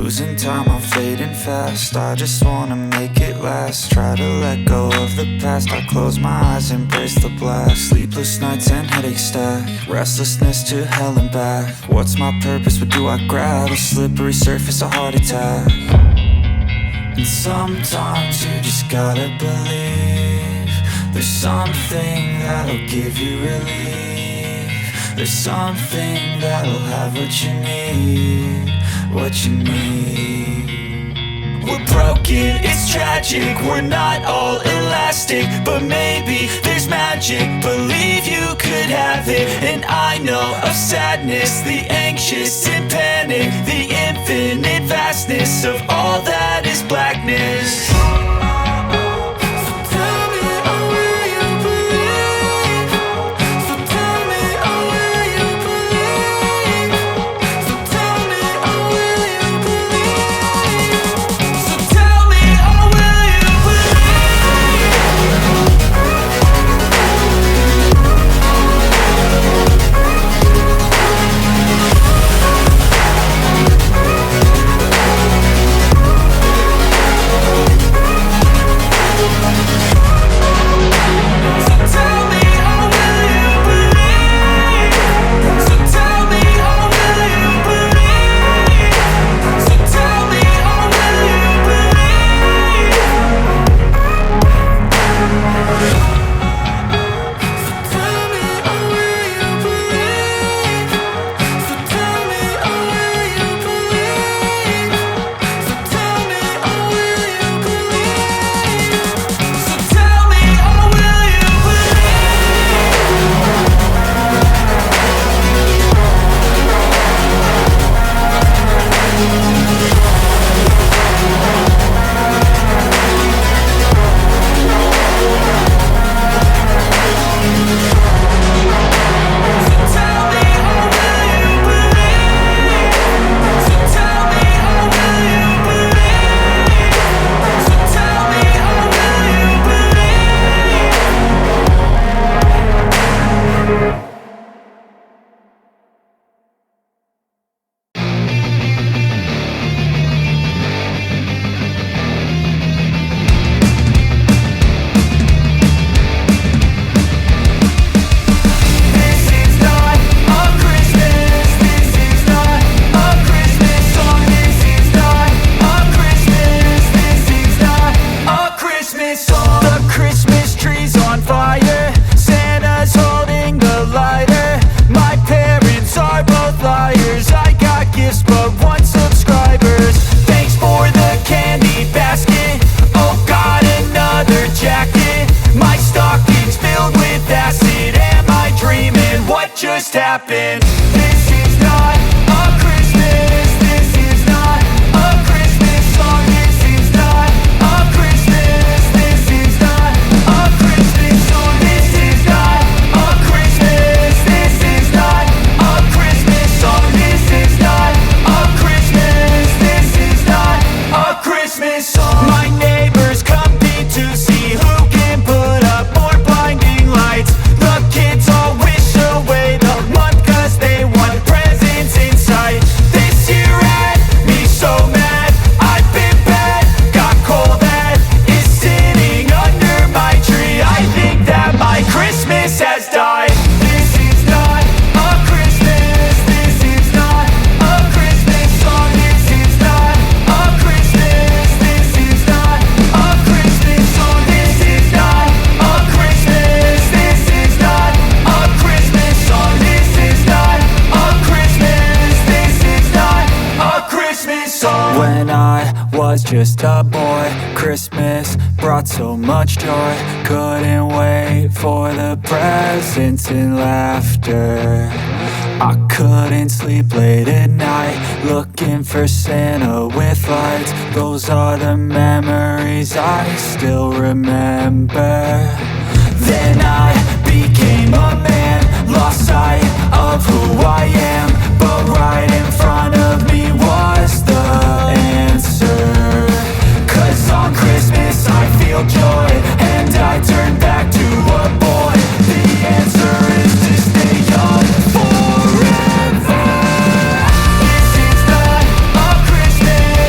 Losing time, I'm fading fast. I just wanna make it last. Try to let go of the past. I close my eyes, embrace the blast. Sleepless nights and headaches stack. Restlessness to hell and back. What's my purpose? What do I grab? A slippery surface, a heart attack. And sometimes you just gotta believe there's something that'll give you relief. There's something that'll have what you need, what you need. We're broken, it's tragic, we're not all elastic, but maybe there's magic, believe you could have it. And I know of sadness, the anxious and panic, the infinite vastness of all that is blackness. Just happened. This is not a Christmas. This is not a Christmas song. This is not a Christmas. This is not a Christmas song. This is not a Christmas. This is not a Christmas song. This is not a Christmas. This is not a Christmas song. My neighbors compete to see who can put up more blinding lights. The kids all wish away the month 'cause they want presents in sight. This year had me so mad, I've been bad, got coal that is sitting under my tree. I think that my Christmas has died. This is not a Christmas. This is not a Christmas song. This is not a Christmas. This is not a Christmas song. This is not a Christmas. This is not a Christmas song. This is not a Christmas. This is not a Christmas song. When I was just a boy, Christmas brought so much joy. Couldn't wait for the presents and laughter. I couldn't sleep late at night, looking for Santa with lights. Those are the memories I still remember. Then I became a man, lost sight of who I am, but right in front of me was the answer. 'Cause on Christmas I feel joy, and I turn back to a boy. The answer is to stay young forever. This is not a Christmas.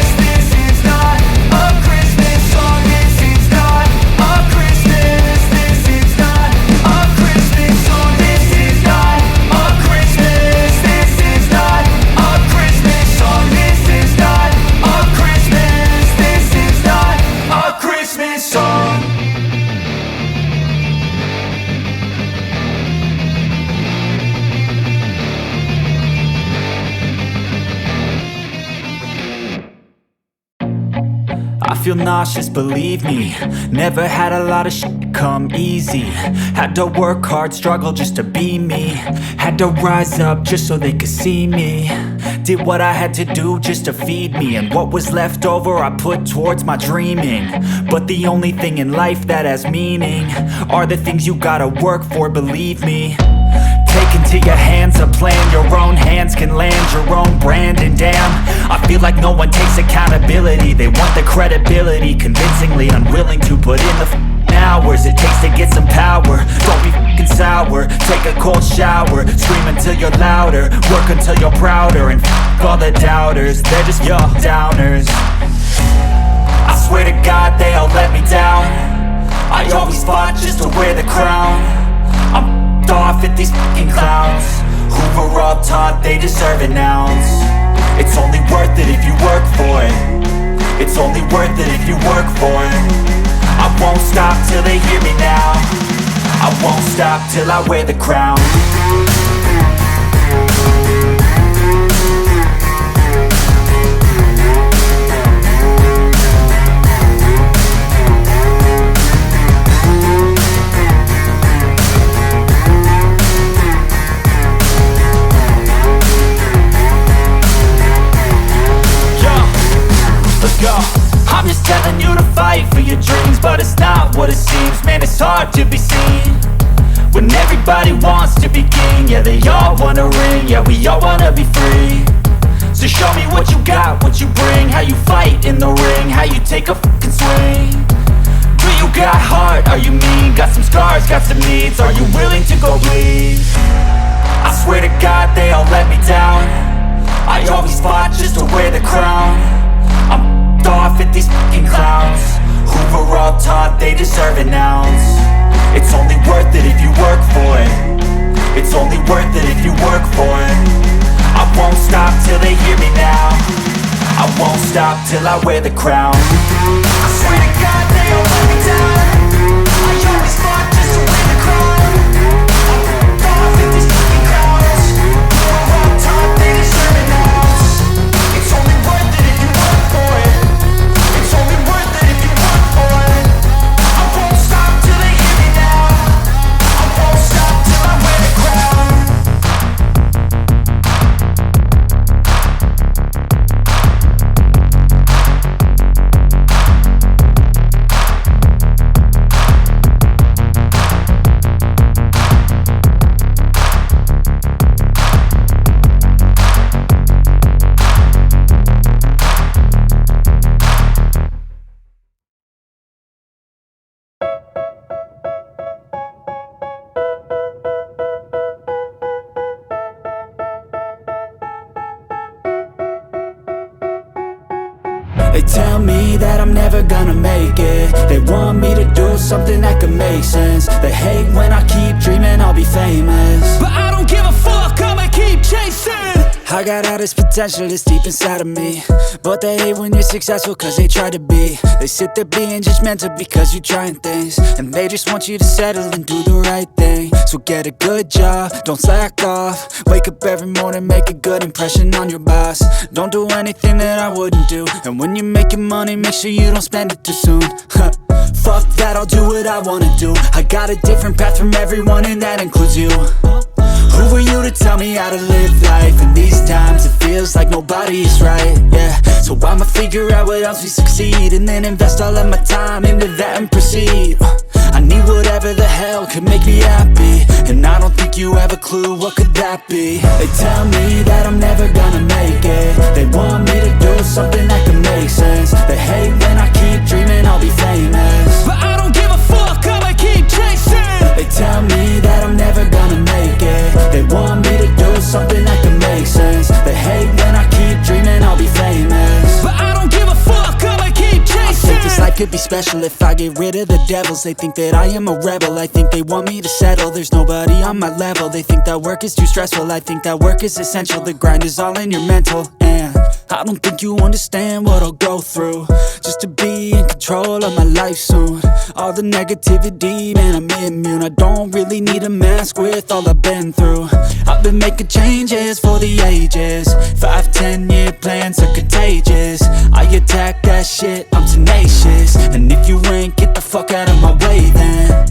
feel nauseous, believe me. Never had a lot of shit come easy. Had to work hard, struggle just to be me. Had to rise up just so they could see me. Did what I had to do just to feed me, and what was left over I put towards my dreaming. But the only thing in life that has meaning are the things you gotta work for, believe me. Take into your hands a plan, your own hands can land your own brand. And damn, I feel like no one takes accountability. They want the credibility, convincingly unwilling to put in the hours it takes to get some power. Don't be f***ing sour, take a cold shower. Scream until you're louder, work until you're prouder. And f*** all the doubters, they're just your downers. I swear to God they all let me down. I always fought just to wear the crown. I'm off at these fucking clowns who were all taught they deserve an ounce. It's only worth it if you work for it. It's only worth it if you work for it. I won't stop till they hear me now. I won't stop till I wear the crown. I'm just telling you to fight for your dreams, but it's not what it seems. Man, it's hard to be seen when everybody wants to be king. Yeah, they all wanna ring, yeah, we all wanna be free. So show me what you got, what you bring, how you fight in the ring, how you take a fucking swing. Do you got heart, are you mean? Got some scars, got some needs, are you willing to go bleed? I swear to God they all let me down. I always fought just to wear the crown. I'm off at these fucking clowns who were all taught they deserve an ounce. It's only worth it if you work for it. It's only worth it if you work for it. I won't stop till they hear me now. I won't stop till I wear the crown. I swear to God they all let me down. I always fought just to wear the crown. I'm off at these fucking clowns who were all taught they deserve an ounce. It's only worth it if you work for it. It's only worth it if you work for it. I won't stop till they hear me now. I won't stop till I wear the crown. They tell me that I'm never gonna make it. They want me to do something that could make sense. They hate when I keep dreaming I'll be famous, but I don't give a fuck, I'ma keep chasing. I got all this potential that's deep inside of me, but they hate when you're successful cause they try to be. They sit there being judgmental because you're trying things, and they just want you to settle and do the right thing. So get a good job, don't slack off. Wake up every morning, make a good impression on your boss. Don't do anything that I wouldn't do, and when you're making money, make sure you don't spend it too soon. Fuck that, I'll do what I wanna do. I got a different path from everyone and that includes you. Who are you to tell me how to live life? In these times it feels like nobody's right, yeah. So I'ma figure out what else we succeed, and then invest all of my time into that and proceed. I need whatever the hell could make me happy, and I don't think you have a clue what could that be. They tell me that I'm never gonna make it. They want me to do something that can make sense. They hate when I keep dreaming I'll be famous, but I don't give a fuck, I'ma keep chasing. They tell me that I'm never gonna make it. They want me to do something that can make sense. They hate when I keep dreaming I'll be famous, but I don't give a fuck, I'ma keep chasing. I think this life could be special if I get rid of the devils. They think that I am a rebel, I think they want me to settle. There's nobody on my level. They think that work is too stressful, I think that work is essential. The grind is all in your mental, man. I don't think you understand what I'll go through just to be in control of my life soon. All the negativity, man, I'm immune. I don't really need a mask with all I've been through. I've been making changes for the ages. 5-10 year plans are contagious. I attack that shit, I'm tenacious. And if you ain't, get the fuck out of my way then.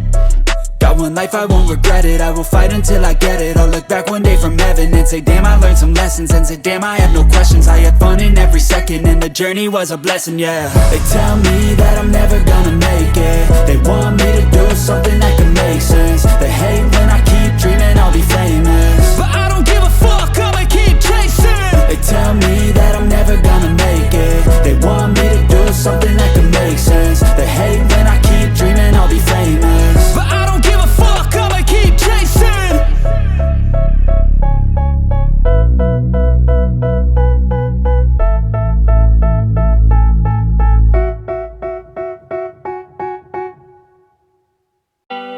Got one life, I won't regret it. I will fight until I get it. I'll look back one day from heaven and say, damn, I learned some lessons. And say, damn, I have no questions. I had fun in every second, and the journey was a blessing, yeah. They tell me that I'm never gonna make it. They want me to do something that can make sense. They hate when I keep dreaming I'll be famous, but I don't give a fuck, I'ma keep chasing. They tell me that I'm never gonna make it. They want me to do something that can make sense. They hate when I keep dreaming I'll be famous, but I don't give a fuck, I'ma keep chasing.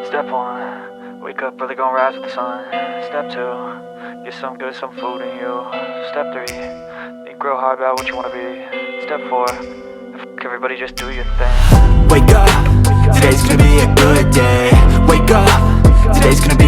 Step 1, wake up early, gonna rise with the sun. Step 2, get some good, some food in you. Step 3, think real hard about what you wanna be. Step 4, fuck everybody, just do your thing. Wake up, today's gonna be a good day. Wake up, today's gonna be